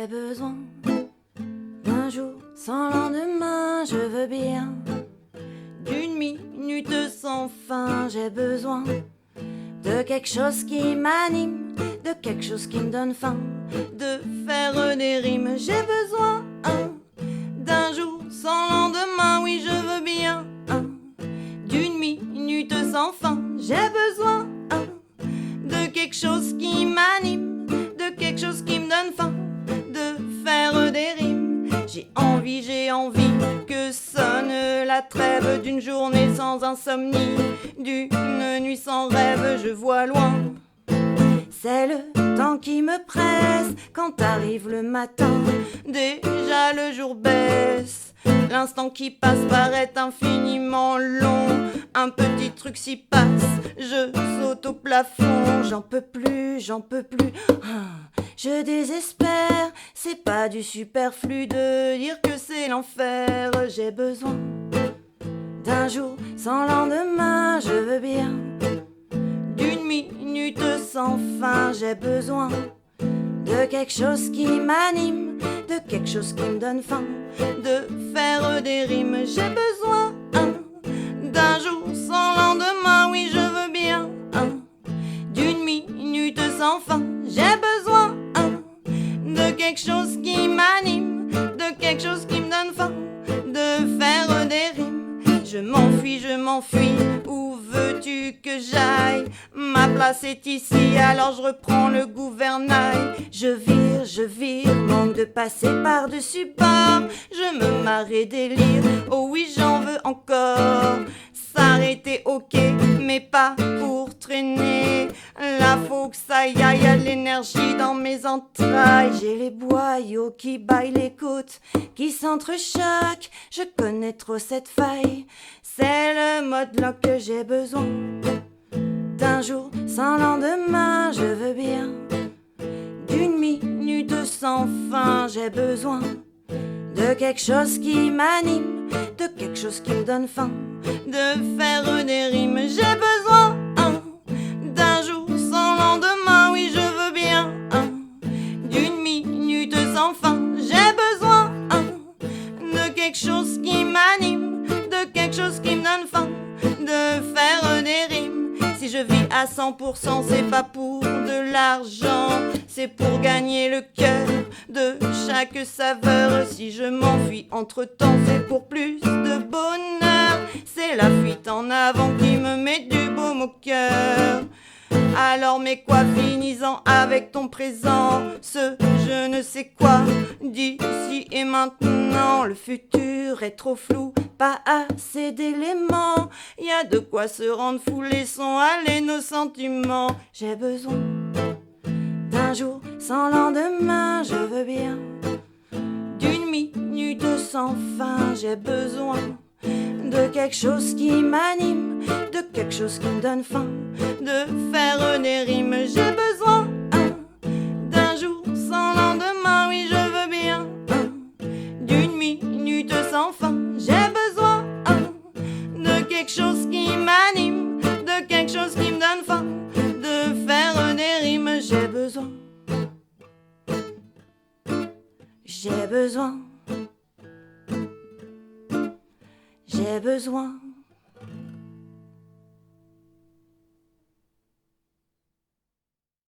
besoin d'un jour sans lendemain, je veux bien d'une minute sans fin. J'ai besoin de quelque chose qui m'anime, de quelque chose qui me donne faim, de faire des rimes. J'ai besoin d'un jour sans lendemain, oui je veux bien d'une minute sans fin. J'ai besoin de quelque chose qui m'anime, de quelque chose qui me donne faim, de faire des rimes. J'ai envie que sonne la trêve d'une journée sans insomnie, d'une nuit sans rêve. Je vois loin, c'est le temps qui me presse. Quand arrive le matin, déjà le jour baisse. L'instant qui passe paraît infiniment long. Un petit truc s'y passe, je saute au plafond. J'en peux plus, j'en peux plus. Je désespère, c'est pas du superflu de dire que c'est l'enfer. J'ai besoin d'un jour sans lendemain, je veux bien d'une minute sans fin. J'ai besoin de quelque chose qui m'anime, de quelque chose qui me donne faim, de faire des rimes. J'ai besoin d'un jour sans lendemain, oui je veux bien d'une minute sans fin. J'ai besoin de quelque chose qui m'anime, de quelque chose qui me donne faim, de faire des rimes. Je m'enfuis, où veux-tu que j'aille? Ma place est ici, alors je reprends le gouvernail. Je vire, manque de passer par-dessus bord. Je me marre et délire, oh oui j'en veux encore. S'arrêter ok, mais pas pour traîner. Là faut que ça y aille, y'a l'énergie dans mes entrailles. J'ai les boyaux qui baillent les côtes, qui s'entrechoquent. Je connais trop cette faille, c'est le mode là que j'ai besoin d'un jour sans lendemain, je veux bien d'une minute sans fin. J'ai besoin de quelque chose qui m'anime, de quelque chose qui me donne faim, de faire des rimes. J'ai besoin d'un jour sans lendemain, oui je veux bien d'une minute sans fin. J'ai besoin de quelque chose qui m'anime, de quelque chose qui me donne faim, de faire des rimes. Si je vis à 100%, c'est pas pour de l'argent, c'est pour gagner le cœur de chaque saveur. Si je m'enfuis entre-temps, c'est pour plus de bonheur. C'est la fuite en avant qui me met du baume au cœur. Alors mais quoi, finis-en avec ton présent, ce je ne sais quoi d'ici et maintenant. Le futur est trop flou, pas assez d'éléments. Y a de quoi se rendre fou, laissons aller nos sentiments. J'ai besoin d'un jour sans lendemain, je veux bien d'une minute sans fin. J'ai besoin de quelque chose qui m'anime, de quelque chose qui me donne faim, de faire des rimes. J'ai besoin d'un jour sans lendemain, oui je veux bien d'une minute sans fin. J'ai besoin de quelque chose qui m'anime, de quelque chose qui me donne faim, de faire des rimes. J'ai besoin j'ai besoin